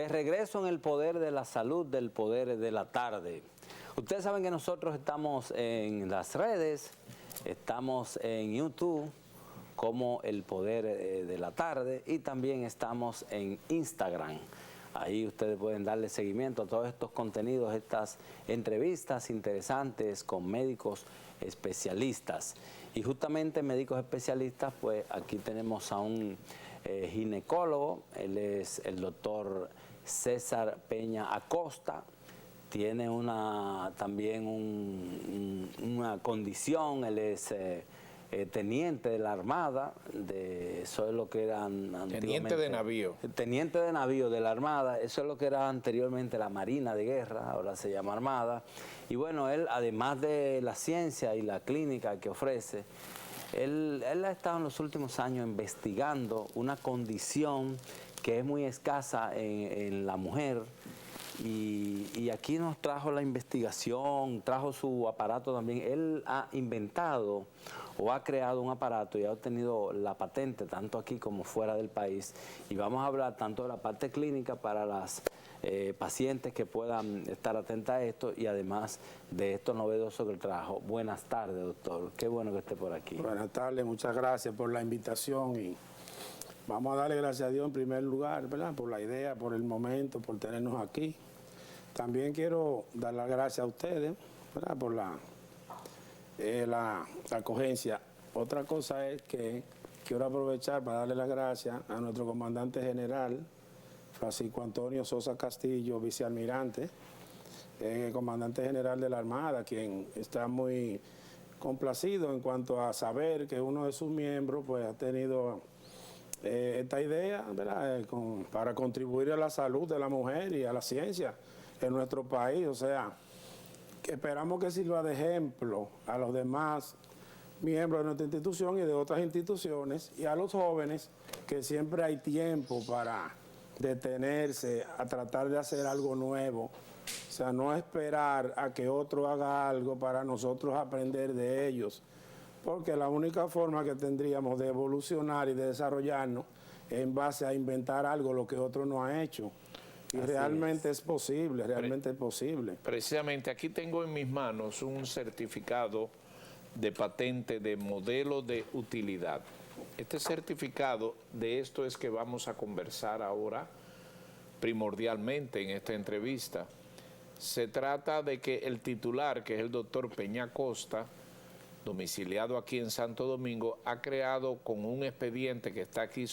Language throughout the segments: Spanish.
De regreso en el poder de la salud, del poder de la tarde. Ustedes saben que nosotros estamos en las redes, estamos en YouTube como el poder de la tarde y también estamos en Instagram. Ahí ustedes pueden darle seguimiento a todos estos contenidos, estas entrevistas interesantes con médicos especialistas. Y justamente médicos especialistas, pues aquí tenemos a un ginecólogo, él es el doctor César Peña Acosta. Tiene también una condición, él es teniente de la Armada, eso es lo que era antiguamente. Teniente de navío. Teniente de navío de la Armada, eso es lo que era anteriormente la Marina de Guerra, ahora se llama Armada. Y bueno, él, además de la ciencia y la clínica que ofrece, él ha estado en los últimos años investigando una condición que es muy escasa en la mujer. Y aquí nos trajo la investigación, trajo su aparato también. Él ha inventado o ha creado un aparato y ha obtenido la patente tanto aquí como fuera del país. Y vamos a hablar tanto de la parte clínica para las pacientes que puedan estar atentas a esto y además de esto novedoso que él trajo. Buenas tardes, doctor. Qué bueno que esté por aquí. Buenas tardes, muchas gracias por la invitación y vamos a darle gracias a Dios en primer lugar, ¿verdad? Por la idea, por el momento, por tenernos aquí. También quiero dar las gracias a ustedes, ¿verdad? Por la acogencia. Otra cosa es que quiero aprovechar para darle las gracias a nuestro comandante general, Francisco Antonio Sosa Castillo, vicealmirante, comandante general de la Armada, quien está muy complacido en cuanto a saber que uno de sus miembros pues, ha tenido esta idea, ¿verdad? Para contribuir a la salud de la mujer y a la ciencia en nuestro país. O sea, que esperamos que sirva de ejemplo a los demás miembros de nuestra institución y de otras instituciones y a los jóvenes, que siempre hay tiempo para detenerse a tratar de hacer algo nuevo. O sea, no esperar a que otro haga algo para nosotros aprender de ellos, porque la única forma que tendríamos de evolucionar y de desarrollarnos es en base a inventar algo lo que otro no ha hecho. Y realmente es posible, realmente es posible. Precisamente aquí tengo en mis manos un certificado de patente de modelo de utilidad. Este certificado, de esto es que vamos a conversar ahora primordialmente en esta entrevista. Se trata de que el titular, que es el doctor Peña Acosta, domiciliado aquí en Santo Domingo, ha creado con un expediente que está aquí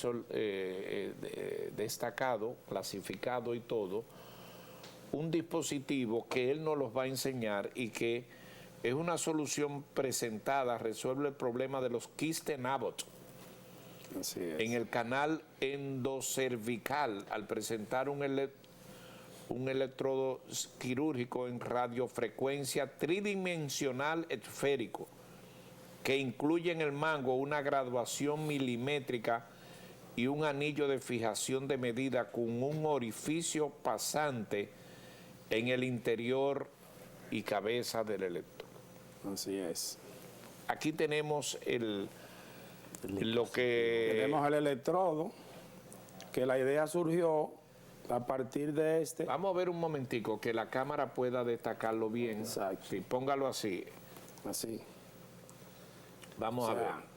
destacado, clasificado y todo, un dispositivo que él nos los va a enseñar y que es una solución presentada, resuelve el problema de los quistes Abbott. Así es. En el canal endocervical, al presentar un electrodo quirúrgico en radiofrecuencia tridimensional esférico, que incluye en el mango una graduación milimétrica y un anillo de fijación de medida con un orificio pasante en el interior y cabeza del electrodo. Así es. Aquí tenemos tenemos el electrodo, que la idea surgió a partir de este. Vamos a ver un momentico, que la cámara pueda destacarlo bien. Exacto. Sí, póngalo así. Así. Vamos a ver.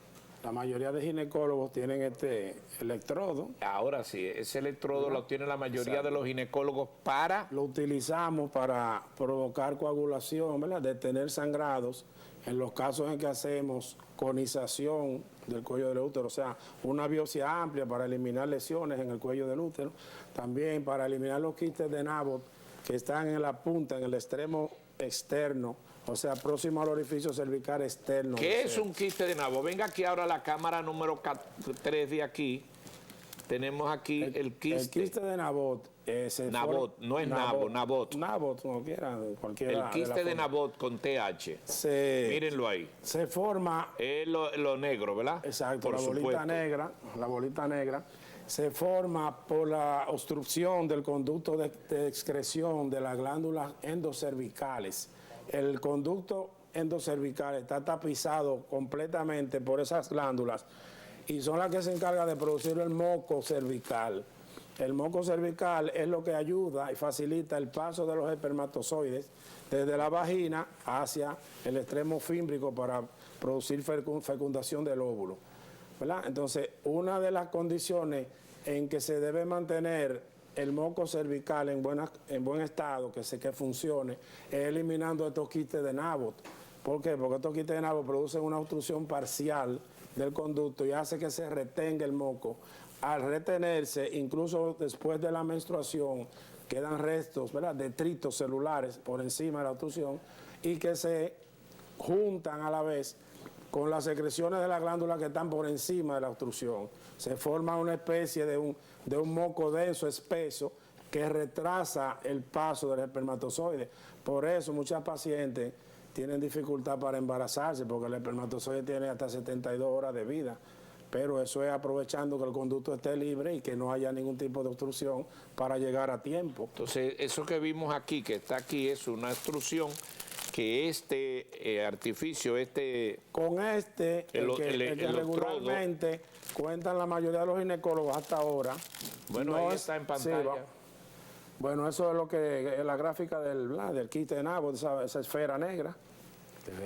La mayoría de ginecólogos tienen este electrodo. Ahora sí, ese electrodo lo tiene la mayoría Exacto. de los ginecólogos para... Lo utilizamos para provocar coagulación, ¿verdad? Detener sangrados en los casos en que hacemos conización del cuello del útero, o sea, una biopsia amplia para eliminar lesiones en el cuello del útero, también para eliminar los quistes de Abbott que están en la punta, en el extremo externo, o sea, próximo al orificio cervical externo. ¿Qué es un quiste de Abbott? Venga aquí ahora la cámara número 3 de aquí. Tenemos aquí el quiste. El quiste de Abbott. Abbott, no es Abbott. Abbott, como quiera, cualquiera. El quiste de Abbott con TH. Mírenlo ahí. Se forma... Es lo negro, ¿verdad? Exacto, por supuesto. La bolita negra se forma por la obstrucción del conducto de excreción de las glándulas endocervicales. El conducto endocervical está tapizado completamente por esas glándulas y son las que se encargan de producir el moco cervical. el moco cervical es lo que ayuda y facilita el paso de los espermatozoides desde la vagina hacia el extremo fímbrico para producir fecundación del óvulo, ¿verdad? Entonces, una de las condiciones en que se debe mantener el moco cervical en buen estado, que funcione, es eliminando estos quistes de Naboth. ¿Por qué? Porque estos quistes de Naboth producen una obstrucción parcial del conducto y hace que se retenga el moco. Al retenerse, incluso después de la menstruación, quedan restos, ¿verdad?, detritos celulares por encima de la obstrucción y que se juntan a la vez con las secreciones de la glándula que están por encima de la obstrucción. Se forma una especie de un moco denso, espeso, que retrasa el paso del espermatozoide. Por eso muchas pacientes tienen dificultad para embarazarse, porque el espermatozoide tiene hasta 72 horas de vida. Pero eso es aprovechando que el conducto esté libre y que no haya ningún tipo de obstrucción para llegar a tiempo. Entonces, eso que vimos aquí, que está aquí, es una obstrucción que artificio, con el que regularmente cuentan la mayoría de los ginecólogos hasta ahora. Bueno, ahí está en pantalla. Sí, bueno, eso es lo que es la gráfica del quiste de Naboth, esa esfera negra.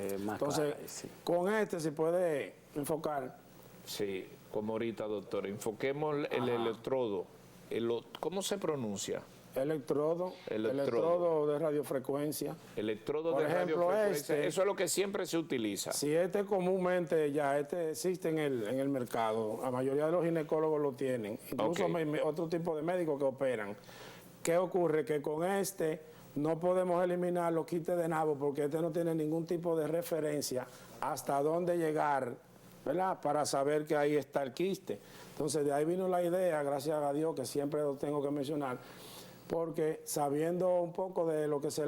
Entonces, sí. Con se puede enfocar. Sí, como ahorita, doctor. Enfoquemos el electrodo. ¿Cómo se pronuncia? Electrodo de radiofrecuencia. Electrodo Por de ejemplo, radiofrecuencia. Eso es lo que siempre se utiliza. Si comúnmente ya existe en el mercado, la mayoría de los ginecólogos lo tienen, incluso otro tipo de médicos que operan. ¿Qué ocurre? Que con no podemos eliminar los quistes de Naboth porque no tiene ningún tipo de referencia hasta dónde llegar, ¿verdad?, para saber que ahí está el quiste. Entonces, de ahí vino la idea, gracias a Dios, que siempre lo tengo que mencionar, porque sabiendo un poco de lo que es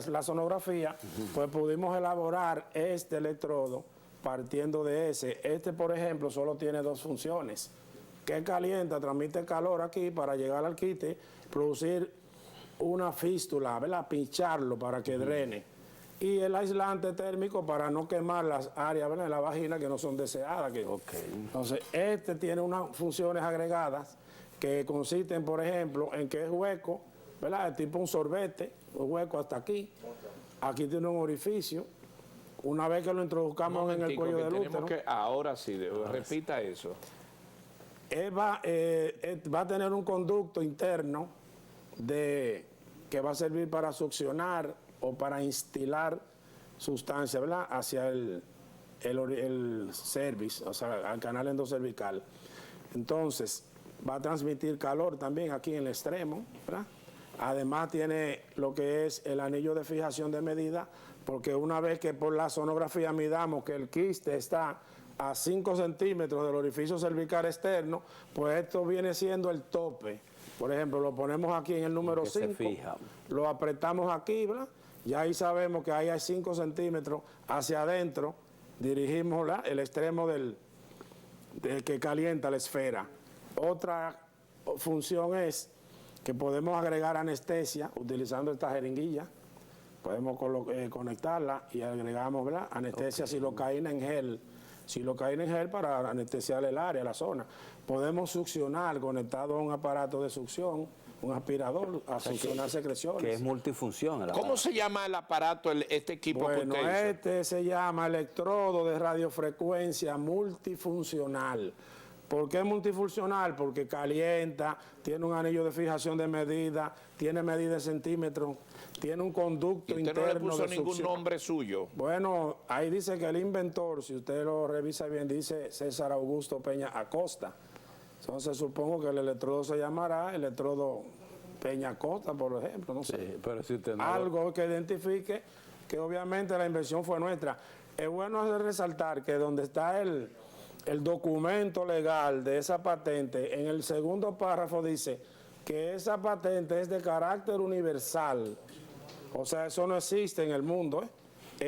la sonografía, pues pudimos elaborar este electrodo partiendo de ese. Por ejemplo, solo tiene dos funciones. Que calienta, transmite calor aquí para llegar al quiste, producir una fístula, ¿verdad?, pincharlo para que drene. Y el aislante térmico para no quemar las áreas, ¿verdad?, de la vagina que no son deseadas. Entonces, tiene unas funciones agregadas que consisten, por ejemplo, en que es hueco, ¿verdad?, es tipo un sorbete, un hueco hasta aquí. Aquí tiene un orificio. Una vez que lo introduzcamos en el cuello del útero. Ahora sí, repita eso. Va a tener un conducto interno que va a servir para succionar o para instilar sustancia, ¿verdad?, hacia el cervix, o sea, al canal endocervical. Entonces, va a transmitir calor también aquí en el extremo, ¿verdad? Además tiene lo que es el anillo de fijación de medida, porque una vez que por la sonografía midamos que el quiste está a 5 centímetros del orificio cervical externo, pues esto viene siendo el tope. Por ejemplo, lo ponemos aquí en el número 5, lo apretamos aquí, ¿verdad? Y ahí sabemos que ahí hay 5 centímetros hacia adentro, dirigimos el extremo del que calienta la esfera. Otra función es que podemos agregar anestesia utilizando esta jeringuilla. Podemos conectarla y agregamos, ¿verdad?, anestesia silocaína en gel. Silocaína en gel para anestesiar el área, la zona. Podemos succionar conectado a un aparato de succión, un aspirador, a succionar secreciones. Que es multifunción. ¿Cómo se llama el aparato, este equipo que usted hizo? Se llama electrodo de radiofrecuencia multifuncional. ¿Por qué multifuncional? Porque calienta, tiene un anillo de fijación de medida, tiene medida de centímetros, tiene un conducto interno de succión. ¿Usted no le puso ningún nombre suyo? Bueno, ahí dice que el inventor, si usted lo revisa bien, dice César Augusto Peña Acosta. Entonces supongo que el electrodo se llamará electrodo Peña Acosta, por ejemplo, no sé. Sí, pero si usted no algo que identifique que obviamente la invención fue nuestra. Es bueno resaltar que donde está el documento legal de esa patente, en el segundo párrafo dice que esa patente es de carácter universal. O sea, eso no existe en el mundo, ¿eh?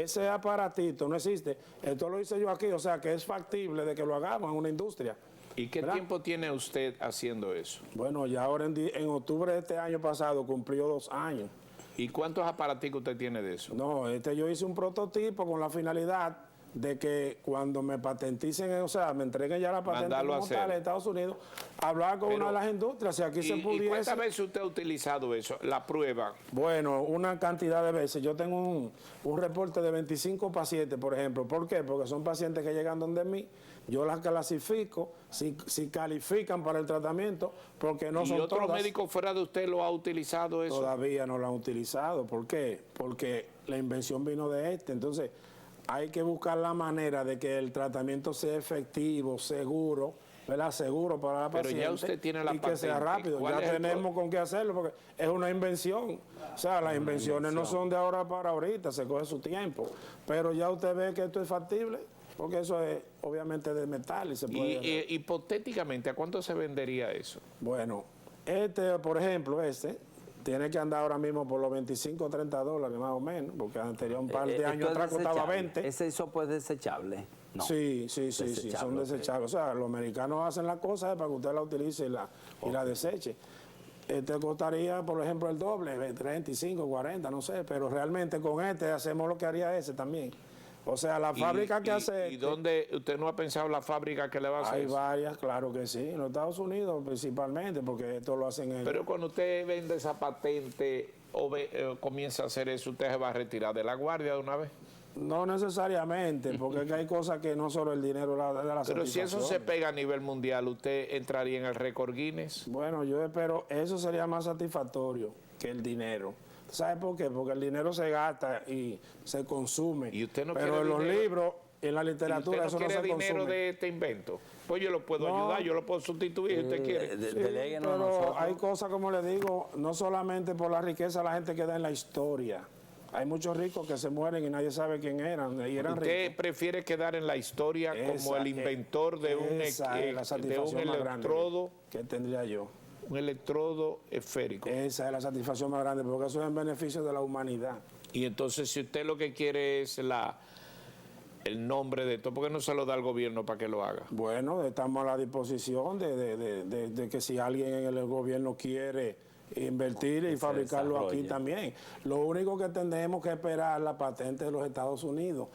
Ese aparatito no existe. Esto lo hice yo aquí, o sea, que es factible de que lo hagamos en una industria. ¿Y qué tiempo tiene usted haciendo eso? Bueno, ya ahora en octubre de este año pasado cumplió 2 años. ¿Y cuántos aparaticos usted tiene de eso? No, yo hice un prototipo con la finalidad de que cuando me patenticen, o sea, me entreguen ya la patente Mandarlo a como hacer. tal en Estados Unidos, hablar con una de las industrias, si aquí se ¿Y pudiese. cuántas veces usted ha utilizado eso, la prueba? Bueno, una cantidad de veces. Yo tengo un reporte de 25 pacientes, por ejemplo. ¿Por qué? Porque son pacientes que llegan donde mí, yo las clasifico, si califican para el tratamiento, porque no ¿Y son otro todas. médico fuera de usted lo ha utilizado eso? Todavía no lo han utilizado. ¿Por qué? Porque la invención vino de este. Entonces, hay que buscar la manera de que el tratamiento sea efectivo, seguro, ¿verdad? Seguro para la Pero paciente. ya usted tiene la y que sea patente. rápido. ¿Cuál Ya es el tenemos con qué hacerlo porque es una invención. O sea, las invenciones no son de ahora para ahorita, se coge su tiempo. Pero ya usted ve que esto es factible, porque eso es obviamente de metal y se puede... Y hipotéticamente, ¿a cuánto se vendería eso? Bueno, por ejemplo, tiene que andar ahora mismo por los 25 o 30 dólares más o menos, porque anterior un par de años atrás costaba 20. ¿Ese hisopo es desechable? No. Sí, son desechables. O sea, los americanos hacen las cosas para que usted la utilice y la deseche. Costaría, por ejemplo, el doble, 35, 40, no sé, pero realmente con hacemos lo que haría ese también. O sea, la fábrica que hace... ¿Y dónde usted no ha pensado la fábrica que le va a hacer Hay eso? varias, claro que sí, en los Estados Unidos principalmente, porque esto lo hacen en... Pero cuando usted vende esa patente o comienza a hacer eso, ¿usted se va a retirar de la guardia de una vez? No necesariamente, porque es que hay cosas que no solo el dinero de la Pero si eso se satisfacción. pega a nivel mundial, ¿usted entraría en el récord Guinness? Bueno, yo espero, eso sería más satisfactorio que el dinero. ¿Sabe por qué? Porque el dinero se gasta y se consume. ¿Y usted no pero quiere en los dinero? libros, en la ¿Y literatura, usted eso no no quiere se dinero consume. de este invento? Pues yo lo puedo No. ayudar, yo lo puedo sustituir si usted quiere. Sí, Deléguenos a pero nosotros. hay cosas, como le digo, no solamente por la riqueza la gente queda en la historia. Hay muchos ricos que se mueren y nadie sabe quién eran. Y eran ¿Usted ricos. prefiere quedar en la historia como Esa el inventor de esa es la un satisfacción más grande electrodo, que tendría yo. un electrodo esférico? Esa es la satisfacción más grande, porque eso es en beneficio de la humanidad. Y entonces, si usted lo que quiere es el nombre de esto, ¿por qué no se lo da al gobierno para que lo haga? Bueno, estamos a la disposición de que si alguien en el gobierno quiere invertir y se fabricarlo aquí desarrolle. también. Lo único que tendremos que esperar la patente de los Estados Unidos.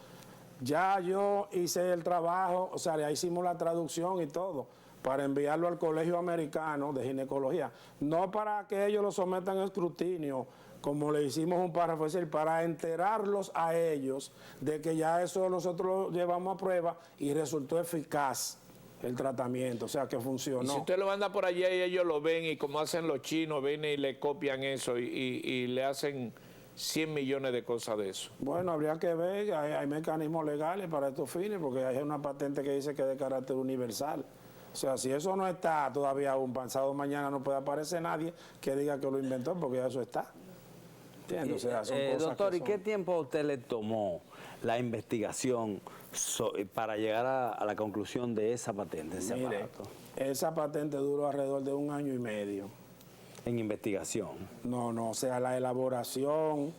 Ya yo hice el trabajo, o sea, ya hicimos la traducción y todo, para enviarlo al Colegio Americano de Ginecología. No para que ellos lo sometan a escrutinio, como le hicimos un párrafo, es decir, para enterarlos a ellos de que ya eso nosotros lo llevamos a prueba y resultó eficaz el tratamiento, o sea, que funcionó. Y si usted lo manda por allá y ellos lo ven y como hacen los chinos, vienen y le copian eso y le hacen 100 millones de cosas de eso. Bueno, habría que ver, hay mecanismos legales para estos fines, porque hay una patente que dice que es de carácter universal. O sea, si eso no está todavía aún, pasado mañana no puede aparecer nadie que diga que lo inventó, porque ya eso está. ¿Entiendes? O sea, son cosas Doctor, que ¿y qué son... tiempo a usted le tomó la investigación para llegar a la conclusión de esa patente, ese Mire, aparato? esa patente duró alrededor de 1 año y medio. En investigación. No, o sea, la elaboración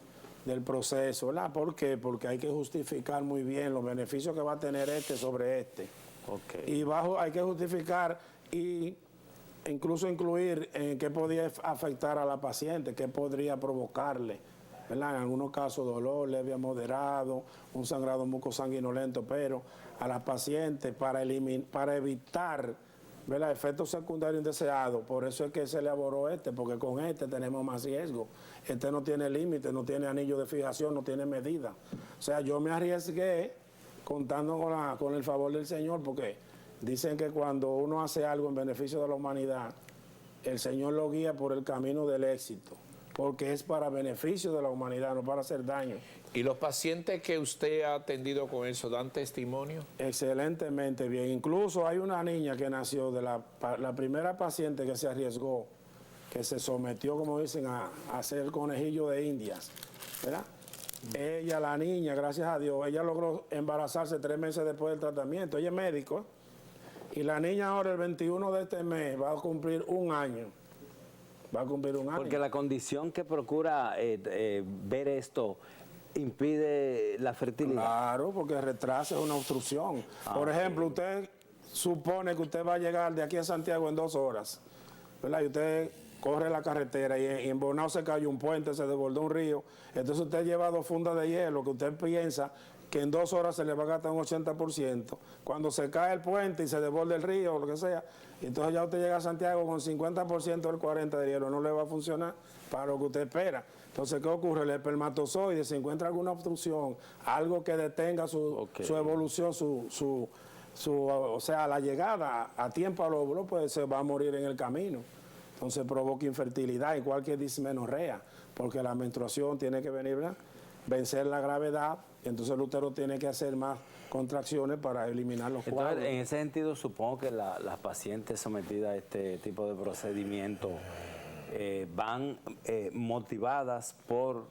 del proceso, ¿verdad? ¿Por qué? Porque hay que justificar muy bien los beneficios que va a tener sobre este. Ok. Y hay que justificar y incluso incluir en qué podía afectar a la paciente, qué podría provocarle, ¿verdad? En algunos casos dolor leve a moderado, un sangrado mucosanguinolento, pero a la paciente para evitar, ¿verdad?, efectos secundarios indeseados. Por eso es que se elaboró porque con tenemos más riesgo. No tiene límite, no tiene anillo de fijación, no tiene medida. O sea, yo me arriesgué contando con el favor del Señor, porque dicen que cuando uno hace algo en beneficio de la humanidad, el Señor lo guía por el camino del éxito, porque es para beneficio de la humanidad, no para hacer daño. ¿Y los pacientes que usted ha atendido con eso dan testimonio? Excelentemente bien. Incluso hay una niña que nació de la primera paciente que se arriesgó, que se sometió, como dicen, a hacer conejillo de indias, ¿verdad? Ella, la niña, gracias a Dios, ella logró embarazarse 3 meses después del tratamiento. Ella es médico, y la niña ahora, el 21 de este mes, va a cumplir 1 año. Va a cumplir 1 año. Porque la condición que procura ver esto impide la fertilidad. Claro, porque retrasa es una obstrucción. Por ejemplo, usted supone que usted va a llegar de aquí a Santiago en 2 horas, ¿verdad? Y usted corre la carretera y en Bonao se cayó un puente, se desbordó un río. Entonces usted lleva 2 fundas de hielo que usted piensa que en 2 horas se le va a gastar un 80%. Cuando se cae el puente y se desborda el río o lo que sea, entonces ya usted llega a Santiago con 50% del 40% de hielo, no le va a funcionar para lo que usted espera. Entonces, ¿qué ocurre? El espermatozoide, se encuentra alguna obstrucción, algo que detenga su evolución, o sea, la llegada a tiempo al óvulo, pues se va a morir en el camino. Entonces provoca infertilidad, igual que dismenorrea, porque la menstruación tiene que venir, ¿verdad?, vencer la gravedad, entonces el útero tiene que hacer más contracciones para eliminar los coágulos. Entonces, en ese sentido, supongo que las pacientes sometidas a este tipo de procedimiento van motivadas por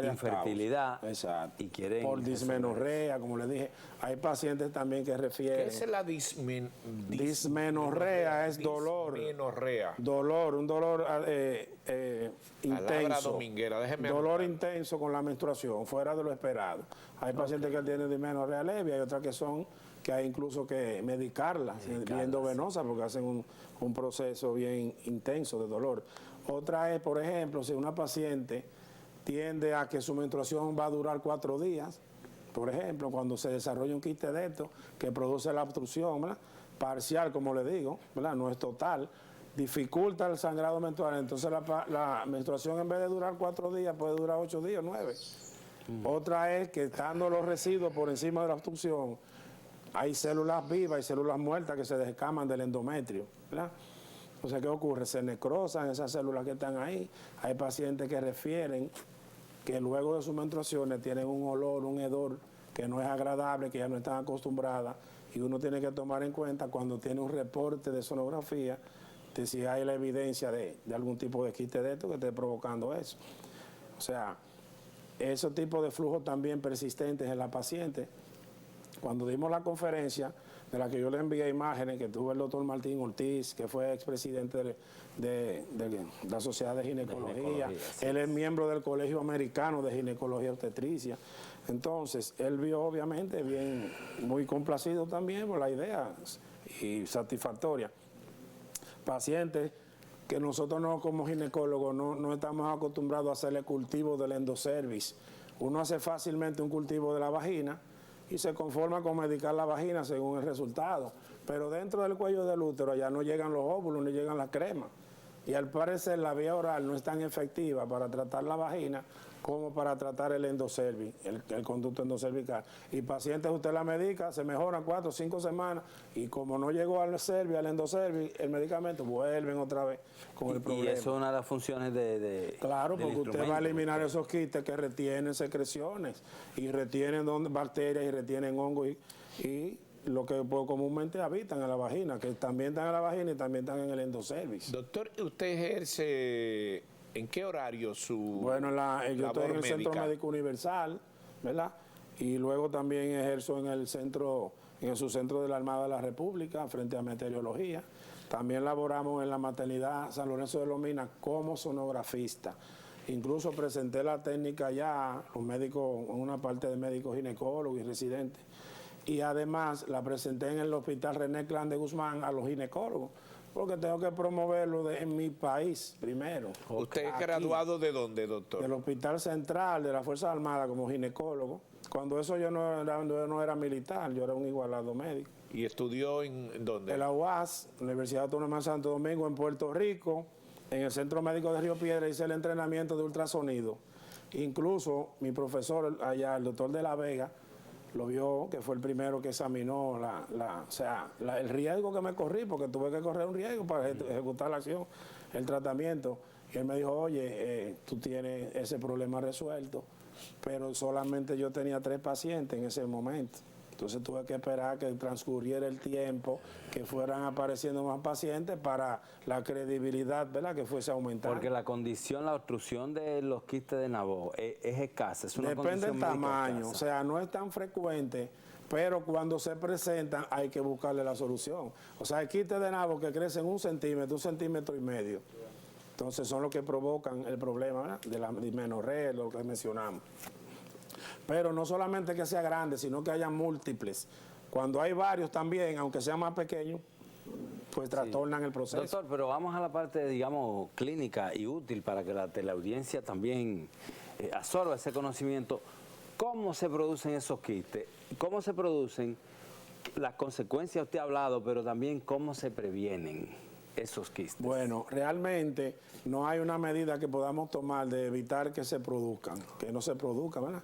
infertilidad y quieren... Por dismenorrea, como les dije. Hay pacientes también que refieren... ¿Qué es la dismenorrea? Es dolor. Dismenorrea. Dolor, un dolor intenso. Dominguera, déjeme dolor anotar. intenso con la menstruación, fuera de lo esperado. Hay pacientes que tienen dismenorrea leve, hay otras que hay incluso que medicarla, viendo venosa, porque hacen un proceso bien intenso de dolor. Otra es, por ejemplo, si una paciente tiende a que su menstruación va a durar 4 días, por ejemplo, cuando se desarrolla un quiste de esto que produce la obstrucción, ¿verdad?, parcial, como le digo, ¿verdad?, no es total, dificulta el sangrado menstrual, entonces la menstruación, en vez de durar 4 días, puede durar 8 días, 9. Otra es que, estando los residuos por encima de la obstrucción, hay células vivas y células muertas que se descaman del endometrio, ¿verdad? Entonces, ¿qué ocurre? Se necrosan esas células que están ahí. Hay pacientes que refieren que luego de sus menstruaciones tienen un olor, un hedor que no es agradable, que ya no están acostumbradas, y uno tiene que tomar en cuenta cuando tiene un reporte de sonografía de si hay la evidencia de algún tipo de quiste de esto que esté provocando eso. O sea, esos tipos de flujos también persistentes en la paciente. Cuando dimos la conferencia, de la que yo le envié imágenes, que tuvo el doctor Martín Ortiz, que fue expresidente de la Sociedad de Ginecología. Él es miembro del Colegio Americano de Ginecología y Obstetricia. Entonces, él vio obviamente muy complacido también por la idea y satisfactoria. Pacientes que nosotros no, como ginecólogos, no estamos acostumbrados a hacerle cultivo del endocervix. Uno hace fácilmente un cultivo de la vagina y se conforma con medicar la vagina según el resultado. Pero dentro del cuello del útero ya no llegan los óvulos, ni llegan las cremas. Y al parecer la vía oral no es tan efectiva para tratar la vagina como para tratar el endocervix, el conducto endocervical. Y pacientes usted la medica, se mejoran 4 o 5 semanas, y como no llegó al cervix, al endocervix, el medicamento, vuelven otra vez con el problema. Y eso es una de las funciones de claro, porque usted va a eliminar esos quistes que retienen secreciones, y retienen bacterias, y retienen hongos, y lo que comúnmente habitan en la vagina, que también están en la vagina y también están en el endocervix. Doctor, ¿usted ejerce en qué horario su Bueno, yo estoy en el Centro Médico Universal, ¿verdad? Y luego también ejerzo en el subcentro de la Armada de la República, frente a meteorología. También laboramos en la maternidad San Lorenzo de Lomina como sonografista. Incluso presenté la técnica ya, los médicos, una parte de médicos ginecólogos y residentes. Y además la presenté en el Hospital René Clan de Guzmán a los ginecólogos, porque tengo que promoverlo en mi país primero. ¿Usted es graduado de dónde, doctor? Del Hospital Central de la Fuerza Armada como ginecólogo. Cuando eso yo no era militar, yo era un igualado médico. ¿Y estudió en dónde? En la UAS, Universidad Autónoma de Santo Domingo, en Puerto Rico. En el Centro Médico de Río Piedra hice el entrenamiento de ultrasonido. Incluso mi profesor allá, el doctor de la Vega, lo vio, que fue el primero que examinó el riesgo que me corrí, porque tuve que correr un riesgo para ejecutar la acción, el tratamiento. Y él me dijo, oye, tú tienes ese problema resuelto, pero solamente yo tenía 3 pacientes en ese momento. Entonces tuve que esperar que transcurriera el tiempo, que fueran apareciendo más pacientes para la credibilidad, ¿verdad?, que fuese aumentando. Porque la condición, la obstrucción de los quistes de Nabó es escasa, es una Depende del tamaño, escasa. o sea, no es tan frecuente, pero cuando se presentan hay que buscarle la solución. O sea, hay quistes de Nabó que crecen 1 centímetro, 1,5 centímetros. Entonces son los que provocan el problema, ¿verdad?, de la dismenorrea, lo que mencionamos. Pero no solamente que sea grande, sino que haya múltiples. Cuando hay varios también, aunque sean más pequeños, pues trastornan el proceso. Doctor, pero vamos a la parte, digamos, clínica y útil para que la teleaudiencia también absorba ese conocimiento. ¿cómo se producen esos quistes? ¿Cómo se producen? Las consecuencias usted ha hablado, pero también cómo se previenen esos quistes. Bueno, realmente no hay una medida que podamos tomar de evitar que se produzcan, que no se produzcan, ¿verdad?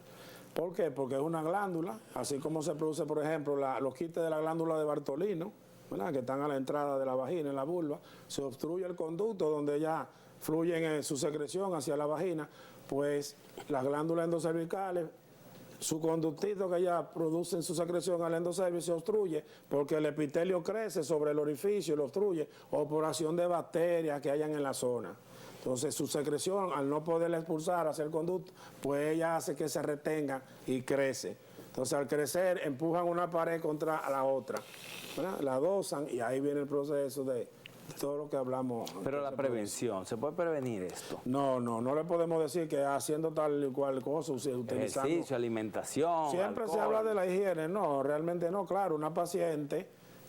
¿Por qué? Porque es una glándula, así como se produce, por ejemplo, los quistes de la glándula de Bartolino, ¿verdad? Que están a la entrada de la vagina, en la vulva, se obstruye el conducto donde ya fluyen en su secreción hacia la vagina, pues las glándulas endocervicales, su conductito que ya producen su secreción al endocervix se obstruye porque el epitelio crece sobre el orificio y lo obstruye, o por acción de bacterias que hayan en la zona. Entonces su secreción, al no poder expulsar hacia el conducto, pues ella hace que se retenga y crece. Entonces al crecer empujan una pared contra la otra, ¿verdad? La dosan y ahí viene el proceso de todo lo que hablamos. Pero la prevención, ¿se puede prevenir esto? No le podemos decir que haciendo tal y cual cosa, utilizando... Ejercicio, alimentación, Siempre alcohol. se habla de la higiene, no, realmente no. Claro, una paciente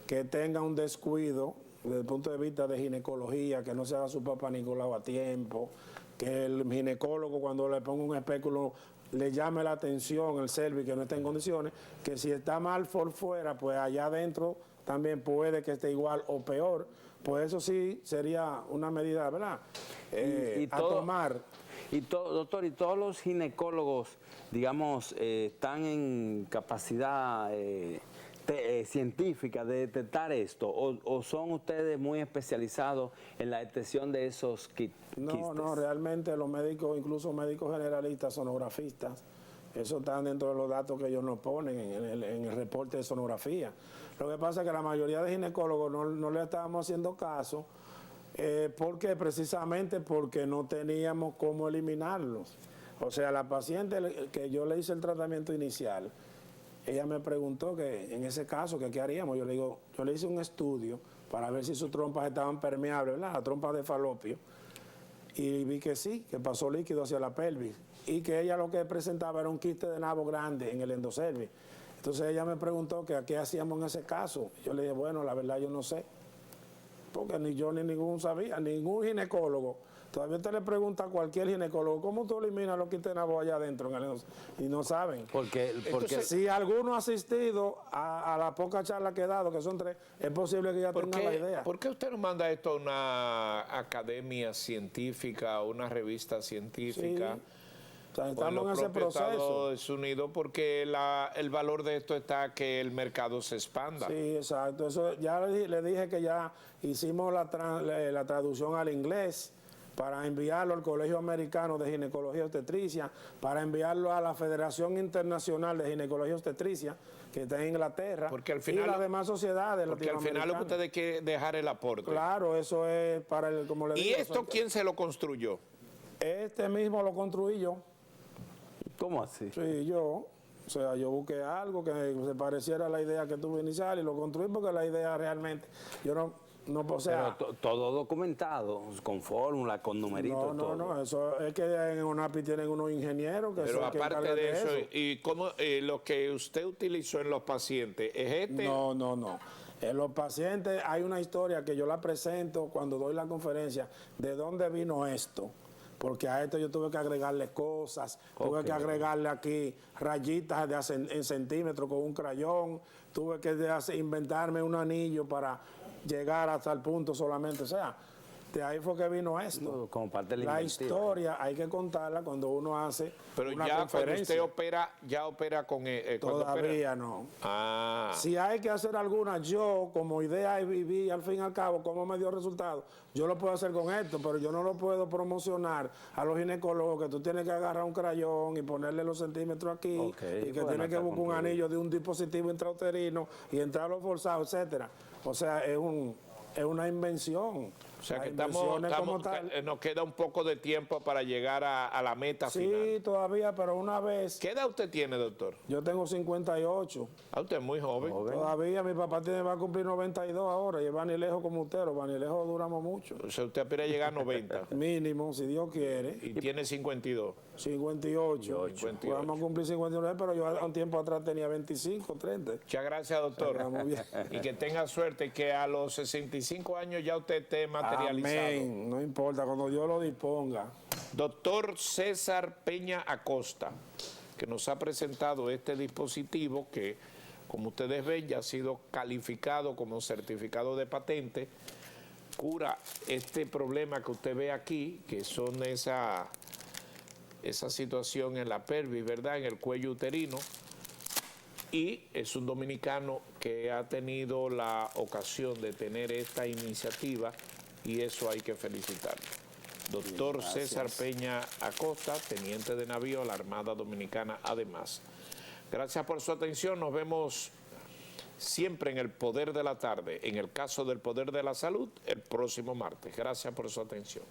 que tenga un descuido desde el punto de vista de ginecología, que no se haga su Papá Nicolau a tiempo, que el ginecólogo cuando le ponga un espéculo le llame la atención el cervix que no está en condiciones, que si está mal por fuera, pues allá adentro también puede que esté igual o peor. Pues eso sí sería una medida, ¿verdad? A tomar. Doctor, ¿y todos los ginecólogos, digamos, están en capacidad científica de detectar esto? ¿O son ustedes muy especializados en la detección de esos quistes? No, realmente los médicos, incluso médicos generalistas, sonografistas, eso está dentro de los datos que ellos nos ponen en el reporte de sonografía. Lo que pasa es que la mayoría de ginecólogos no le estábamos haciendo caso, porque precisamente porque no teníamos cómo eliminarlos. O sea, la paciente que yo le hice el tratamiento inicial, ella me preguntó que en ese caso, que qué haríamos. Yo le hice un estudio para ver si sus trompas estaban permeables, ¿verdad? Las trompas de falopio. Y vi que sí, que pasó líquido hacia la pelvis. Y que ella lo que presentaba era un quiste de nabo grande en el endocervix. Entonces ella me preguntó que a qué hacíamos en ese caso. Yo le dije, bueno, la verdad yo no sé. Porque ni yo ni ningún sabía, ningún ginecólogo. Todavía usted le pregunta a cualquier ginecólogo, ¿cómo tú eliminas los quistes de nabo allá adentro? Y no saben. Porque Si alguno ha asistido a la poca charla que he dado, que son 3, es posible que ya tenga la idea. ¿Por qué usted no manda esto a una academia científica, o una revista científica? Sí. O sea, estamos en ese proceso. Estados Unidos, porque el valor de esto está que el mercado se expanda. Sí, exacto. Eso ya le dije que ya hicimos la traducción al inglés para enviarlo al Colegio Americano de Ginecología y Obstetricia, para enviarlo a la Federación Internacional de Ginecología y Obstetricia, que está en Inglaterra, porque al final, y las demás sociedades porque al final lo que ustedes quieren dejar el aporte. Claro, eso es para el, como le digo. ¿Y esto quién se lo construyó? Este mismo lo construí yo. ¿Cómo así? Sí, yo. O sea, yo busqué algo que se pareciera a la idea que tuve inicial y lo construí porque la idea realmente, yo no, o sea... Pero todo documentado, con fórmula, con numeritos, todo. No, eso es que en UNAPI tienen unos ingenieros que Pero son aparte de eso, ¿y cómo lo que usted utilizó en los pacientes es este? No. En los pacientes hay una historia que yo la presento cuando doy la conferencia, de dónde vino esto. Porque a esto yo tuve que agregarle cosas, tuve que agregarle aquí rayitas en centímetros con un crayón, tuve que inventarme un anillo para llegar hasta el punto solamente. O sea, de ahí fue que vino esto. Como parte de la historia hay que contarla cuando uno hace pero una ya conferencia. Cuando usted opera, ya opera con... Todavía no. Ah. Si hay que hacer alguna, yo como idea y viví al fin y al cabo cómo me dio resultado, yo lo puedo hacer con esto, pero yo no lo puedo promocionar a los ginecólogos que tú tienes que agarrar un crayón y ponerle los centímetros aquí, y que tienes que buscar un anillo de un dispositivo intrauterino y entrarlo forzado, etcétera. O sea, es una invención. O sea, que nos queda un poco de tiempo para llegar a la meta final. Sí, todavía, pero una vez... ¿Qué edad usted tiene, doctor? Yo tengo 58. Ah, usted es muy joven. Todavía mi papá va a cumplir 92 ahora y va ni lejos como usted. Los van ni lejos duramos mucho. O sea, usted aspira a llegar a 90. Mínimo, si Dios quiere. Y tiene 52. 58. Vamos a cumplir 59, pero yo a un tiempo atrás tenía 25, 30. Muchas gracias, doctor. Muy bien. Y que tenga suerte, que a los 65 años ya usted esté materializado. Amén. No importa, cuando Dios lo disponga. Doctor César Peña Acosta, que nos ha presentado este dispositivo que, como ustedes ven, ya ha sido calificado como certificado de patente. Cura este problema que usted ve aquí, que son esa situación en la pelvis, ¿verdad?, en el cuello uterino. Y es un dominicano que ha tenido la ocasión de tener esta iniciativa y eso hay que felicitarlo. Doctor César Peña Acosta, teniente de navío, la Armada Dominicana, además. Gracias por su atención. Nos vemos siempre en el Poder de la Tarde, en el caso del Poder de la Salud, el próximo martes. Gracias por su atención.